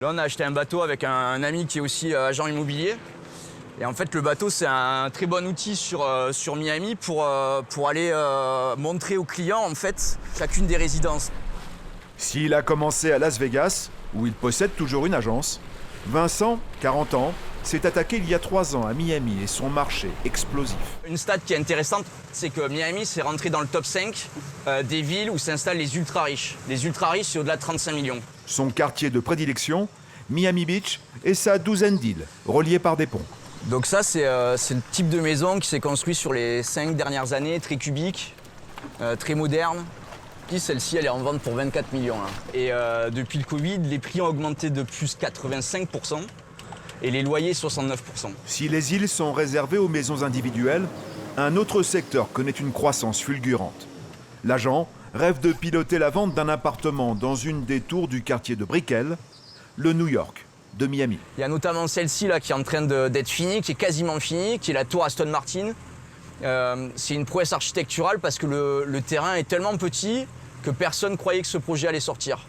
Là, on a acheté un bateau avec un ami qui est aussi agent immobilier. Et en fait, le bateau, c'est un très bon outil sur Miami pour aller montrer aux clients en fait, chacune des résidences. S'il a commencé à Las Vegas, où il possède toujours une agence, Vincent, 40 ans, s'est attaqué il y a 3 ans à Miami et son marché explosif. Une stat qui est intéressante, c'est que Miami s'est rentré dans le top 5 des villes où s'installent les ultra-riches. Les ultra-riches, c'est au-delà de 35 millions. Son quartier de prédilection, Miami Beach, et sa douzaine d'îles, reliées par des ponts. Donc ça, c'est le type de maison qui s'est construit sur les 5 dernières années, très cubique, très moderne. Puis celle-ci, elle est en vente pour 24 millions. Là. Et depuis le Covid, les prix ont augmenté de plus 85%. Et les loyers 69%. Si les îles sont réservées aux maisons individuelles, un autre secteur connaît une croissance fulgurante. L'agent rêve de piloter la vente d'un appartement dans une des tours du quartier de Brickell, le New York de Miami. Il y a notamment celle-ci là qui est en train d'être finie, qui est quasiment finie, qui est la tour Aston Martin. C'est une prouesse architecturale parce que le terrain est tellement petit que personne croyait que ce projet allait sortir.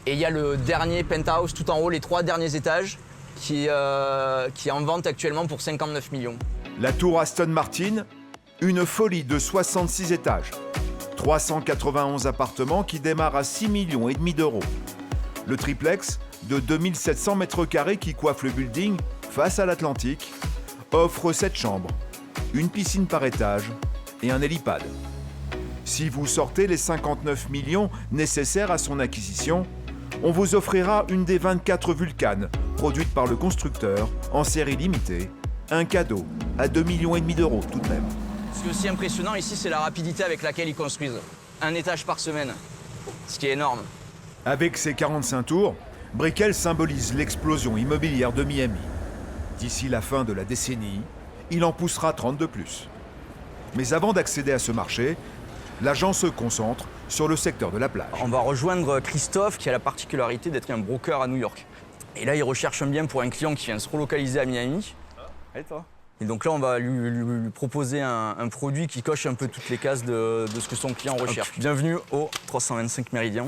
Et il y a le dernier penthouse tout en haut, les 3 derniers étages, qui est en vente actuellement pour 59 millions. La tour Aston Martin, une folie de 66 étages. 391 appartements qui démarrent à 6,5 millions d'euros. Le triplex de 2700 mètres carrés qui coiffe le building face à l'Atlantique offre 7 chambres, une piscine par étage et un hélipad. Si vous sortez les 59 millions nécessaires à son acquisition, on vous offrira une des 24 Vulcanes produites par le constructeur en série limitée, un cadeau à 2,5 millions d'euros tout de même. Ce qui est aussi impressionnant ici, c'est la rapidité avec laquelle ils construisent. Un étage par semaine, ce qui est énorme. Avec ses 45 tours, Brickell symbolise l'explosion immobilière de Miami. D'ici la fin de la décennie, il en poussera 30 de plus. Mais avant d'accéder à ce marché, l'agent se concentre sur le secteur de la plage. On va rejoindre Christophe qui a la particularité d'être un broker à New York. Et là, il recherche un bien pour un client qui vient se relocaliser à Miami. Et toi ? Et donc là, on va lui proposer un produit qui coche un peu toutes les cases de ce que son client recherche. Bienvenue au 325 Méridien.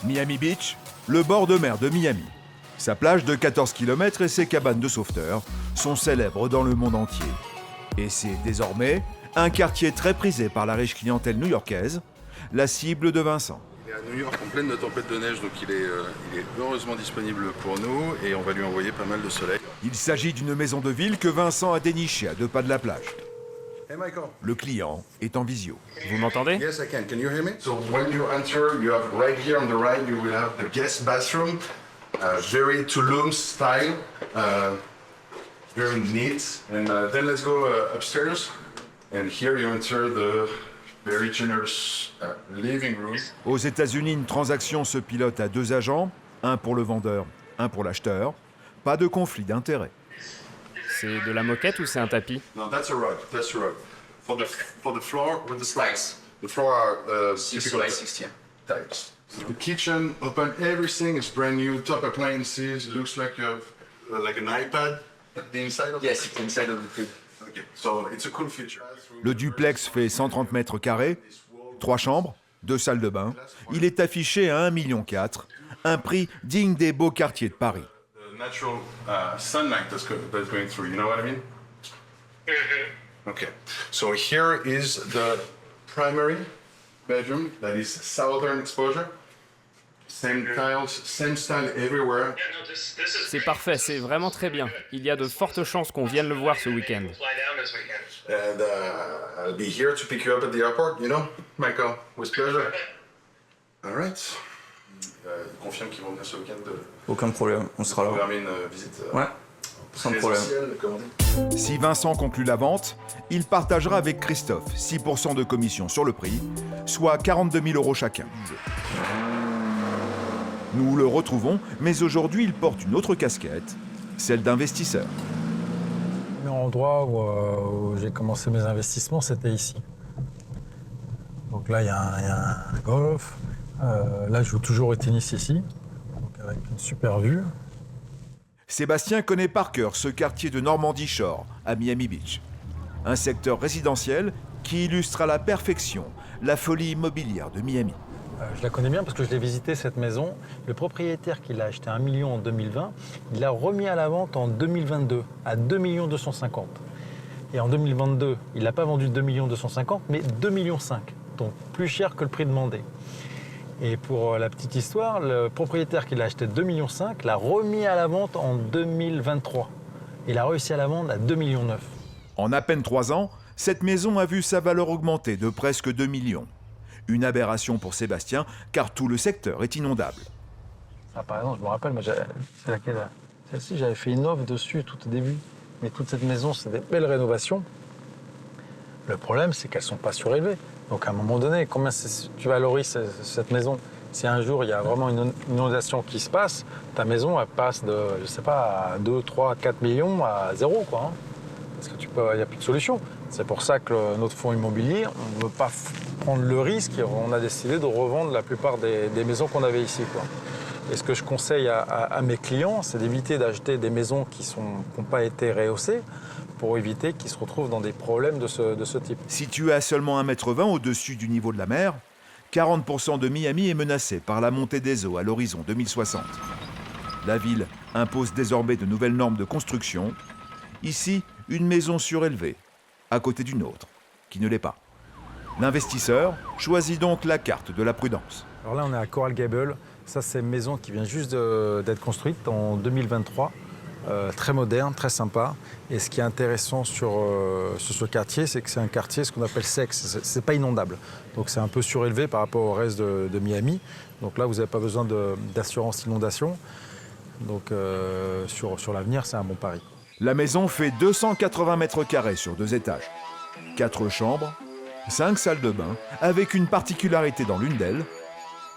Miami Beach, le bord de mer de Miami. Sa plage de 14 km et ses cabanes de sauveteurs sont célèbres dans le monde entier. Et c'est désormais un quartier très prisé par la riche clientèle new-yorkaise, la cible de Vincent. Il est à New York en pleine tempête de neige, donc il est heureusement disponible pour nous et on va lui envoyer pas mal de soleil. Il s'agit d'une maison de ville que Vincent a dénichée à 2 pas de la plage. Hey Michael. Le client est en visio. Vous m'entendez? Yes, I can. Can you hear me? So when you enter, you have right here on the right, you will have the guest bathroom, very Tulum style, very neat. And then let's go upstairs. And here you enter the very generous living room. Aux États-Unis, une transaction se pilote à 2 agents, un pour le vendeur, un pour l'acheteur. Pas de conflit d'intérêts. C'est de la moquette ou c'est un tapis? No, that's a rug. That's a rug. For the floor with the slides. The floor are 60 by 60. tiles. The kitchen, open everything. It's brand new. Top appliances. Looks like you have like an iPad. The inside of Yes, it's inside of the crib. Okay, so it's a cool feature. Le duplex fait 130 mètres carrés, 3 chambres, 2 salles de bain. Il est affiché à 1,4 million, un prix digne des beaux quartiers de Paris. The natural sunlight that's going through. You know what I mean? Okay. So here is the primary bedroom. That is southern exposure. Same tiles, same style everywhere. C'est parfait, c'est vraiment très bien. Il y a de fortes chances qu'on vienne le voir ce week-end. And I'll be here to pick you up at the airport, you know, Michael, with pleasure. All right. Il confirme qu'ils vont venir ce week-end Aucun problème, on sera là. programmer une visite Ouais, sans problème. présentielle, comme on dit. Si Vincent conclut la vente, il partagera avec Christophe 6% de commission sur le prix, soit 42 000 € chacun. Nous le retrouvons, mais aujourd'hui il porte une autre casquette, celle d'investisseur. Le premier endroit où j'ai commencé mes investissements, c'était ici. Donc là, il y a un golf. Là, je joue toujours au tennis ici, donc avec une super vue. Sébastien connaît par cœur ce quartier de Normandy Shore, à Miami Beach. Un secteur résidentiel qui illustre à la perfection la folie immobilière de Miami. Je la connais bien parce que je l'ai visité cette maison. Le propriétaire qui l'a acheté 1 million en 2020, il l'a remis à la vente en 2022 à 2 250 000. Et en 2022, il l'a pas vendu 2 250 000, mais 2,5 millions. Donc plus cher que le prix demandé. Et pour la petite histoire, le propriétaire qui l'a acheté 2,5 millions l'a remis à la vente en 2023. Il a réussi à la vendre à 2,9 millions. En à peine 3 ans, cette maison a vu sa valeur augmenter de presque 2 millions. Une aberration pour Sébastien, car tout le secteur est inondable. Ça, par exemple, je me rappelle, c'est laquelle? Celle-ci, j'avais fait une offre dessus tout au début. Mais toute cette maison, c'est des belles rénovations. Le problème, c'est qu'elles ne sont pas surélevées. Donc à un moment donné, combien tu valorises cette maison? Si un jour, il y a vraiment une inondation qui se passe, ta maison, elle passe de, je sais pas, à 2, 3, 4 millions à 0, quoi. Parce que il n'y a plus de solution. C'est pour ça que notre fonds immobilier, on ne veut pas prendre le risque et on a décidé de revendre la plupart des maisons qu'on avait ici, quoi. Et ce que je conseille à mes clients, c'est d'éviter d'acheter des maisons qui n'ont pas été rehaussées pour éviter qu'ils se retrouvent dans des problèmes de ce type. Situé à seulement 1,20 m au-dessus du niveau de la mer, 40% de Miami est menacé par la montée des eaux à l'horizon 2060. La ville impose désormais de nouvelles normes de construction. Ici, une maison surélevée, à côté d'une autre, qui ne l'est pas. L'investisseur choisit donc la carte de la prudence. Alors là, on est à Coral Gables. Ça, c'est une maison qui vient juste d'être construite en 2023. Très moderne, très sympa. Et ce qui est intéressant sur ce quartier, c'est que c'est un quartier, ce qu'on appelle sec. C'est pas inondable. Donc c'est un peu surélevé par rapport au reste de Miami. Donc là, vous n'avez pas besoin d'assurance inondation. Donc sur l'avenir, c'est un bon pari. La maison fait 280 mètres carrés sur 2 étages. 4 chambres, 5 salles de bain, avec une particularité dans l'une d'elles,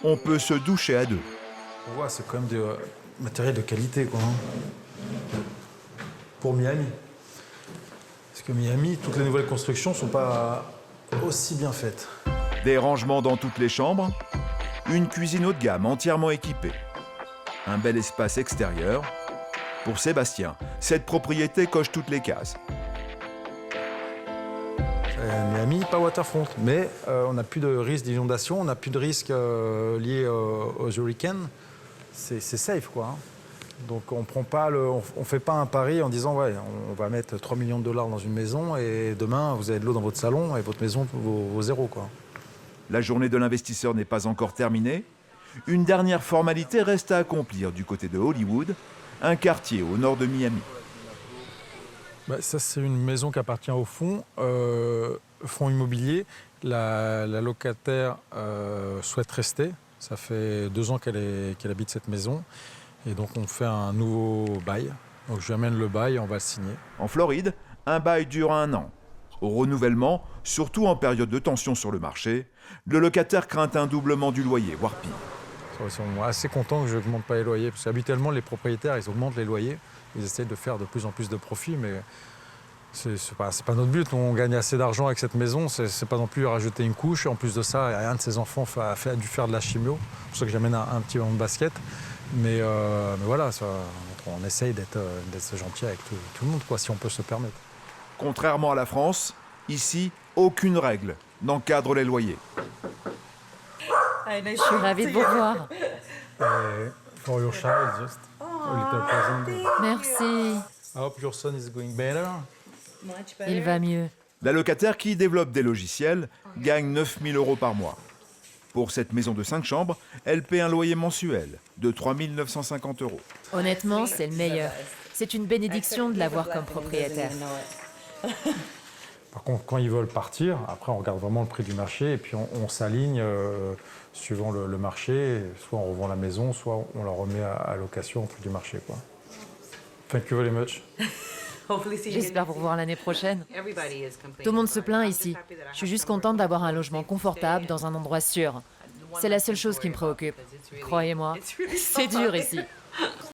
on peut se doucher à 2. On voit, c'est quand même du matériel de qualité, quoi. Pour Miami. Parce que Miami, toutes les nouvelles constructions ne sont pas aussi bien faites. Des rangements dans toutes les chambres, une cuisine haut de gamme entièrement équipée. Un bel espace extérieur. Pour Sébastien, cette propriété coche toutes les cases. Miami, pas waterfront, mais on n'a plus de risque d'inondation, on n'a plus de risque lié aux hurricanes. C'est safe, quoi. Donc on fait pas un pari en disant ouais, on va mettre 3 millions de dollars dans une maison et demain vous avez de l'eau dans votre salon et votre maison vaut zéro, quoi. La journée de l'investisseur n'est pas encore terminée. Une dernière formalité reste à accomplir du côté de Hollywood, un quartier au nord de Miami. Ça, c'est une maison qui appartient au fonds immobilier. La locataire souhaite rester. Ça fait 2 ans qu'elle habite cette maison. Et donc, on fait un nouveau bail. Donc, je lui amène le bail et on va le signer. En Floride, un bail dure 1 an. Au renouvellement, surtout en période de tension sur le marché, le locataire craint un doublement du loyer, voire pire. Ils sont assez contents que je n'augmente pas les loyers. Parce qu'habituellement, les propriétaires, ils augmentent les loyers. Ils essayent de faire de plus en plus de profit, mais c'est pas notre but. On gagne assez d'argent avec cette maison. C'est pas non plus rajouter une couche. En plus de ça, un de ses enfants a dû faire de la chimio. C'est pour ça que j'amène un petit ballon de basket. Mais voilà, on essaye d'être gentil avec tout le monde, quoi, si on peut se permettre. Contrairement à la France, ici, aucune règle n'encadre les loyers. Je suis ravie de vous voir. For your child, just a little present. Merci. I hope your son is going better. Il va mieux. La locataire qui développe des logiciels gagne 9 000 € par mois. Pour cette maison de 5 chambres, elle paie un loyer mensuel de 3 950 €. Honnêtement, c'est le meilleur. C'est une bénédiction de l'avoir comme propriétaire. Par contre, quand ils veulent partir, après on regarde vraiment le prix du marché et puis on s'aligne suivant le marché. Soit on revend la maison, soit on la remet à location au prix du marché, quoi. Thank you very much. J'espère vous revoir l'année prochaine. Tout le monde se plaint ici. Je suis juste contente d'avoir un logement confortable dans un endroit sûr. C'est la seule chose qui me préoccupe. Croyez-moi, c'est dur ici.